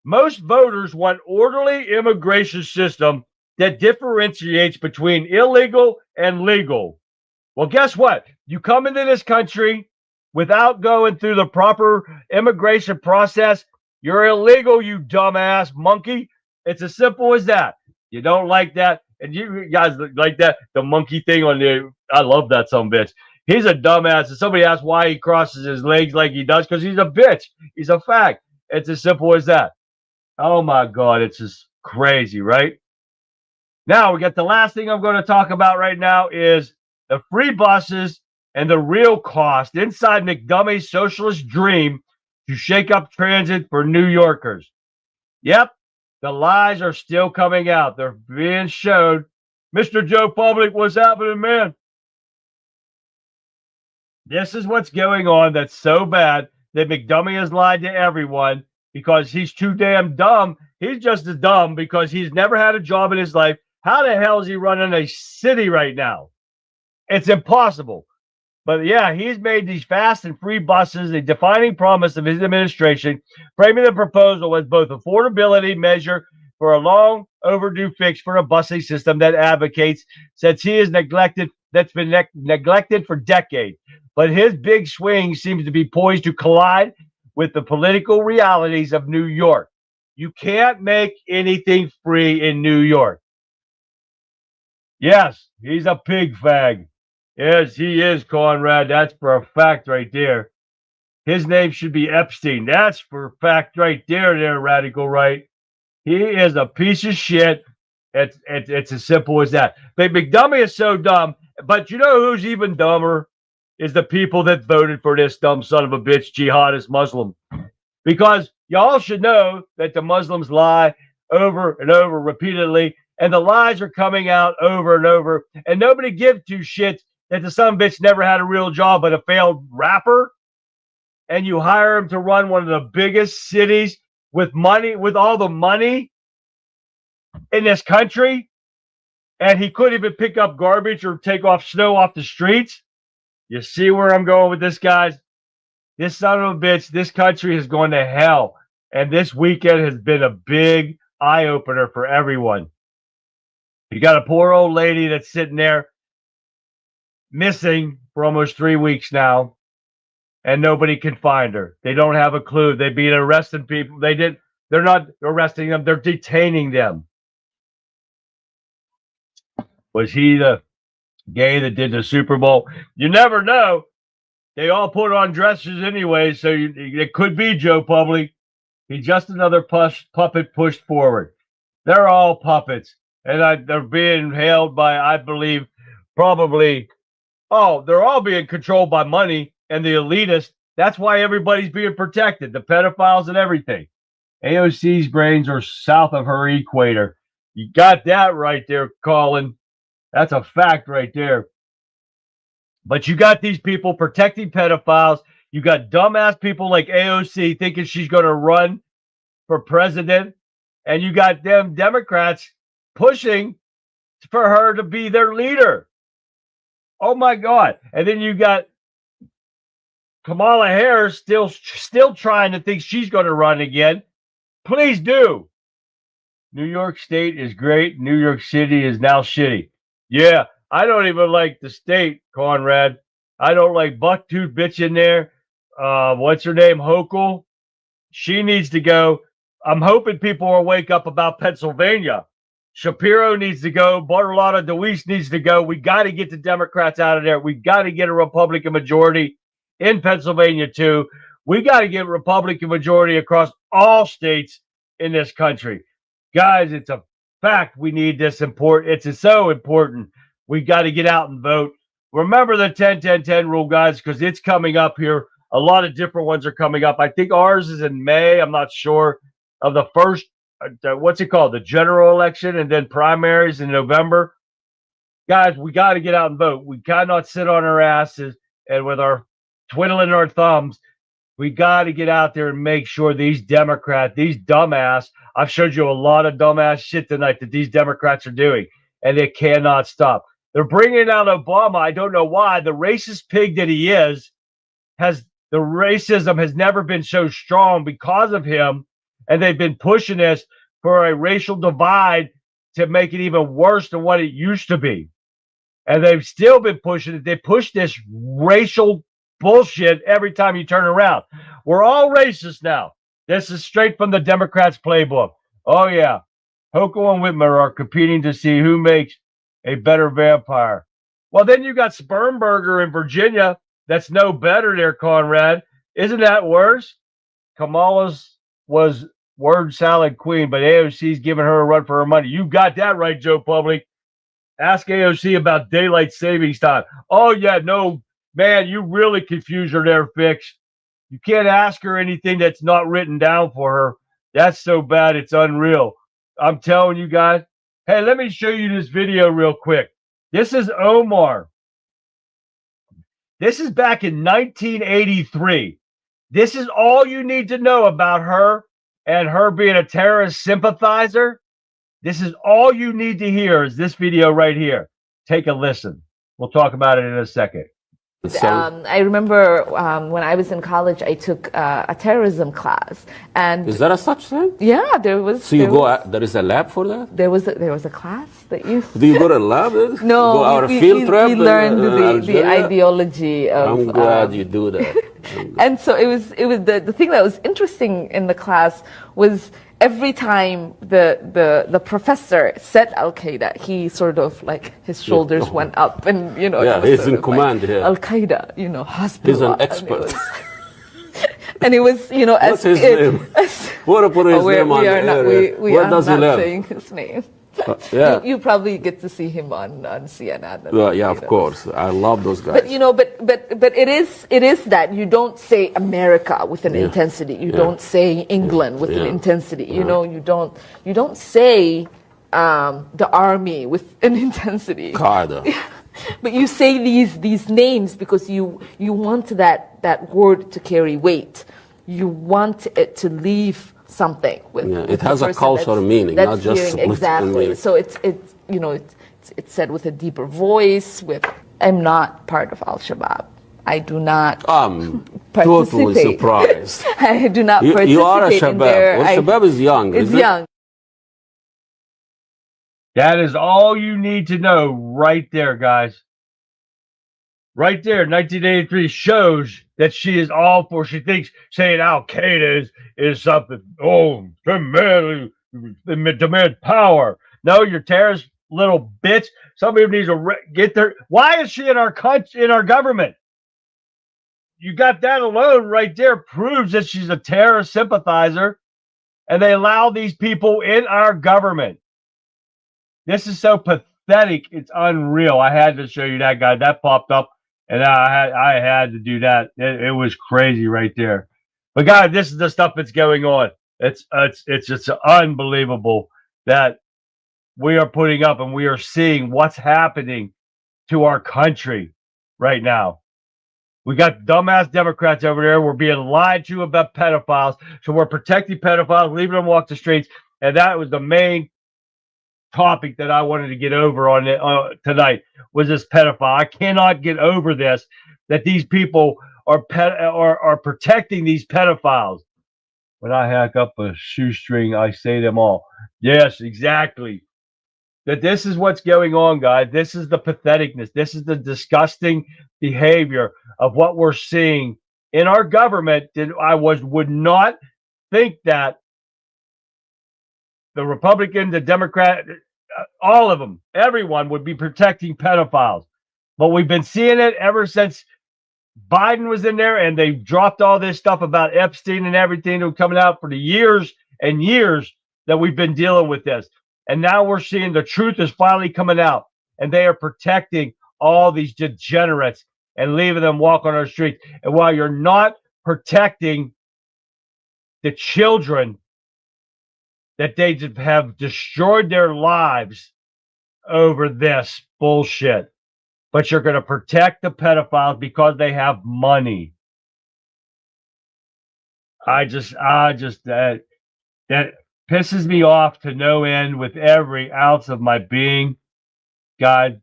Most voters want orderly immigration system that differentiates between illegal and legal. Well, guess what? You come into this country without going through the proper immigration process, you're illegal, you dumbass monkey. It's as simple as that. You don't like that, and you guys like that, the monkey thing on the, I love that son of a bitch. He's a dumbass. And somebody asks why he crosses his legs like he does, because he's a bitch. He's a fact. It's as simple as that. Oh, my God. It's just crazy, right? Now, we got the last thing I'm going to talk about right now is the free buses and the real cost inside McDummy's socialist dream to shake up transit for New Yorkers. Yep, the lies are still coming out. They're being showed. Mr. Joe Public, what's happening, man? This is what's going on that's so bad that McDummy has lied to everyone. because he's too damn dumb. He's just as dumb because he's never had a job in his life. How the hell is he running a city right now? It's impossible. But yeah, he's made these fast and free buses a defining promise of his administration, framing the proposal as both affordability measure for a long overdue fix for a busing system that advocates, since he is neglected, that's been neglected for decades. But his big swing seems to be poised to collide with the political realities of New York. You can't make anything free in New York. Yes, he's a pig fag. Yes, he is, Conrad. That's for a fact right there. His name should be Epstein. That's for a fact right there, radical right. He is a piece of shit. It's as simple as that. But McDummy is so dumb. But you know who's even dumber? Is the people that voted for this dumb son of a bitch, jihadist Muslim. Because y'all should know that the Muslims lie over and over repeatedly, and the lies are coming out over and over, and nobody gives two shits that the son of a bitch never had a real job but a failed rapper, and you hire him to run one of the biggest cities with money, with all the money in this country, and he couldn't even pick up garbage or take off snow off the streets. You see where I'm going with this, guys? This son of a bitch, this country is going to hell. And this weekend has been a big eye-opener for everyone. You got a poor old lady that's sitting there missing for almost 3 weeks now, and nobody can find her. They don't have a clue. They've been arresting people. They're not arresting them. They're detaining them. Was he the gay that did the Super Bowl? You never know. They all put on dresses anyway, so it could be Joe Public. He's just another puppet pushed forward. They're all puppets, and they're being held by, I believe, probably, they're all being controlled by money and the elitists. That's why everybody's being protected, the pedophiles and everything. AOC's brains are south of her equator. You got that right there, Colin. That's a fact right there. But you got these people protecting pedophiles. You got dumbass people like AOC thinking she's going to run for president. And you got them Democrats pushing for her to be their leader. Oh, my God. And then you got Kamala Harris still trying to think she's going to run again. Please do. New York State is great. New York City is now shitty. Yeah, I don't even like the state, Conrad. I don't like Bucktooth bitch in there. What's her name? Hochul. She needs to go. I'm hoping people will wake up about Pennsylvania. Shapiro needs to go. Bartolotta DeWeese needs to go. We got to get the Democrats out of there. We got to get a Republican majority in Pennsylvania, too. We got to get Republican majority across all states in this country. Guys, it's a fact we need this important. It's so important. We got to get out and vote. Remember the 10-10-10 rule, guys, because it's coming up here. A lot of different ones are coming up. I think ours is in May. I'm not sure of the first, what's it called? The general election, and then primaries in November. Guys, we got to get out and vote. We cannot sit on our asses and with our twiddling our thumbs. We got to get out there and make sure these Democrats, these dumbass, I've showed you a lot of dumbass shit tonight that these Democrats are doing, and they cannot stop. They're bringing out Obama. I don't know why. The racist pig that he is, the racism has never been so strong because of him, and they've been pushing this for a racial divide to make it even worse than what it used to be. And they've still been pushing it. They push this racial bullshit every time you turn around. We're all racist now. This is straight from the Democrats' playbook. Oh, yeah. Hochul and Whitmer are competing to see who makes a better vampire. Well, then you got Spermberger in Virginia. That's no better there, Conrad. Isn't that worse? Kamala's was word salad queen, but AOC's giving her a run for her money. You got that right, Joe Public. Ask AOC about daylight savings time. Oh, yeah, no, man, you really confuse her there, Fix. You can't ask her anything that's not written down for her. That's so bad, it's unreal. I'm telling you guys. Hey, let me show you this video real quick. This is Omar. This is back in 1983. This is all you need to know about her and her being a terrorist sympathizer, this is all you need to hear is this video right here. Take a listen. We'll talk about it in a second. I remember when I was in college, I took a terrorism class, and is that a such thing? Yeah, there was. So you go. There is a lab for that. There was a class that you. Do you go to a lab? No, go out a field trip. We learned the ideology of. I'm glad you do that. And so it was the thing that was interesting in the class was every time the professor said Al Qaeda, he sort of like his shoulders went up, and yeah, he's in command here. Al Qaeda, Hezbollah. He's an expert. And it was, what's his name? What to put his name on the air? We are not saying his name. Yeah. You probably get to see him on CNN. Well, yeah, of course. I love those guys. But it is that you don't say America with an intensity. You don't say England with an intensity. You don't say the army with an intensity. Qaeda. But you say these names because you want that word to carry weight. You want it to leave something with it has a cultural meaning, not just exactly meaning. So it's said with a deeper voice. I'm not part of Al-Shabaab. I do not totally surprised. I do not participate you are a Shabaab. Shabaab is young. It's young. That is all you need to know right there, guys. Right there, 1983 shows that she is all for. She thinks saying Al Qaeda is something. Oh, demand power. No, you're terrorist little bitch. Somebody needs to get there. Why is she in our country, in our government? You got that alone right there proves that she's a terrorist sympathizer, and they allow these people in our government. This is so pathetic. It's unreal. I had to show you that guy. That popped up. And I had to do that. It was crazy right there. But guys, this is the stuff that's going on. It's just unbelievable that we are putting up and we are seeing what's happening to our country right now. We got dumbass Democrats over there. We're being lied to about pedophiles. So we're protecting pedophiles, leaving them walk the streets. And that was the main topic that I wanted to get over on it, tonight was this pedophile. I cannot get over this, that these people are protecting these pedophiles. When I hack up a shoestring, I say them all. Yes, exactly. That this is what's going on, guys. This is the patheticness. This is the disgusting behavior of what we're seeing in our government. That I would not think that the Republican, the Democrat, all of them, everyone would be protecting pedophiles. But we've been seeing it ever since Biden was in there, and they dropped all this stuff about Epstein and everything that was coming out for the years and years that we've been dealing with this. And now we're seeing the truth is finally coming out, and they are protecting all these degenerates and leaving them walk on our streets. And while you're not protecting the children that they have destroyed their lives over this bullshit, but you're going to protect the pedophiles because they have money. That pisses me off to no end with every ounce of my being. God,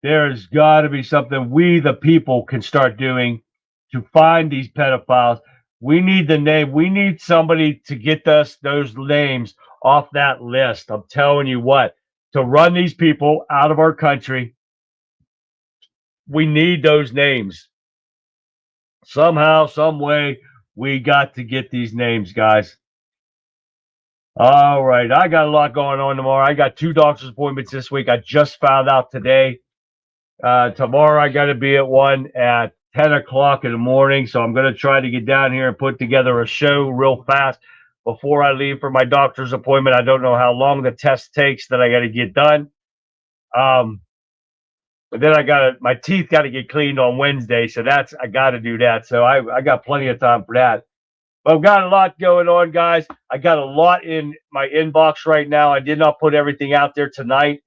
there's got to be something we, the people, can start doing to find these pedophiles. We need the name. We need somebody to get us those names off that list. I'm telling you what, to run these people out of our country, we need those names. Somehow, some way, we got to get these names, guys. All right, I got a lot going on tomorrow. I got 2 doctor's appointments this week. I just found out today. Tomorrow I got to be at one at 10 o'clock in the morning, so I'm going to try to get down here and put together a show real fast before I leave for my doctor's appointment. I don't know how long the test takes that I got to get done. But then my teeth got to get cleaned on Wednesday, so I got to do that. So I got plenty of time for that. But I've got a lot going on, guys. I got a lot in my inbox right now. I did not put everything out there tonight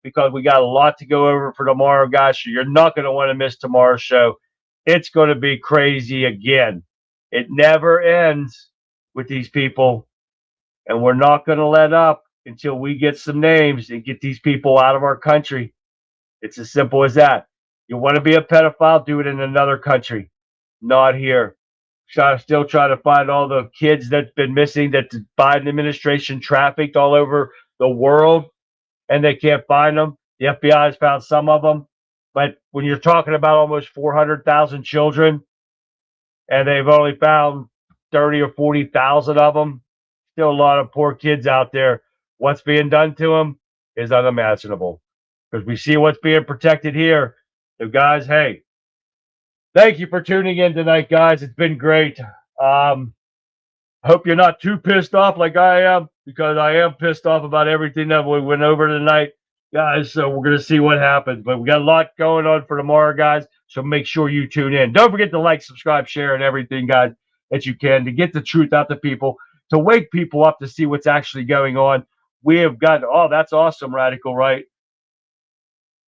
because we got a lot to go over for tomorrow, guys. So you're not going to want to miss tomorrow's show. It's going to be crazy again. It never ends with these people. And we're not going to let up until we get some names and get these people out of our country. It's as simple as that. You want to be a pedophile, do it in another country, not here. Still trying to find all the kids that's been missing that the Biden administration trafficked all over the world, and they can't find them. The FBI has found some of them. But when you're talking about almost 400,000 children, and they've only found 30 or 40,000 of them, still a lot of poor kids out there. What's being done to them is unimaginable, because we see what's being protected here. So, guys, hey, thank you for tuning in tonight, guys. It's been great. Hope you're not too pissed off like I am, because I am pissed off about everything that we went over tonight, guys. So we're going to see what happens. But we got a lot going on for tomorrow, guys. So make sure you tune in. Don't forget to like, subscribe, share, and everything, guys, that you can, to get the truth out to people, to wake people up to see what's actually going on. We have got, oh, that's awesome, Radical Right.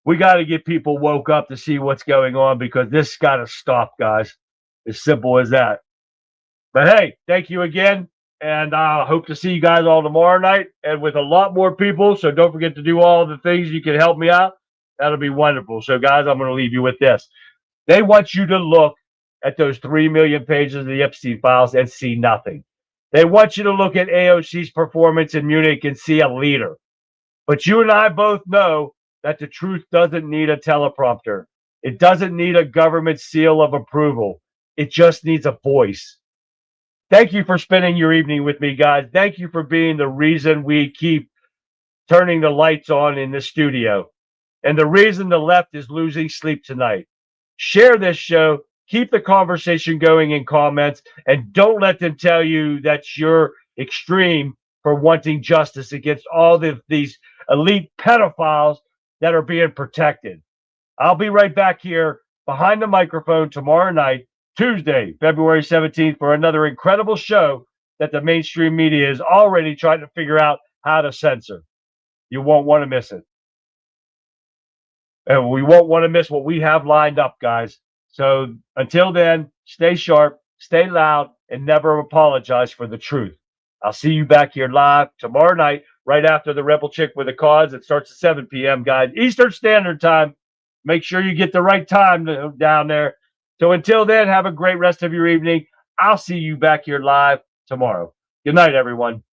We got to get people woke up to see what's going on, because this got to stop, guys. As simple as that. But hey, thank you again. And I hope to see you guys all tomorrow night, and with a lot more people. So don't forget to do all the things you can help me out. That'll be wonderful. So, guys, I'm going to leave you with this. They want you to look at those 3 million pages of the Epstein files and see nothing. They want you to look at AOC's performance in Munich and see a leader. But you and I both know that the truth doesn't need a teleprompter. It doesn't need a government seal of approval. It just needs a voice. Thank you for spending your evening with me, guys. Thank you for being the reason we keep turning the lights on in the studio, and the reason the left is losing sleep tonight. Share this show. Keep the conversation going in comments, and don't let them tell you that you're extreme for wanting justice against all these elite pedophiles that are being protected. I'll be right back here behind the microphone tomorrow night, Tuesday, February 17th, for another incredible show that the mainstream media is already trying to figure out how to censor. You won't want to miss it. And we won't want to miss what we have lined up, guys. So until then, stay sharp, stay loud, and never apologize for the truth. I'll see you back here live tomorrow night, right after the Rebel Chick with the Cause. It starts at 7 p.m., guys, Eastern Standard Time. Make sure you get the right time down there. So until then, have a great rest of your evening. I'll see you back here live tomorrow. Good night, everyone.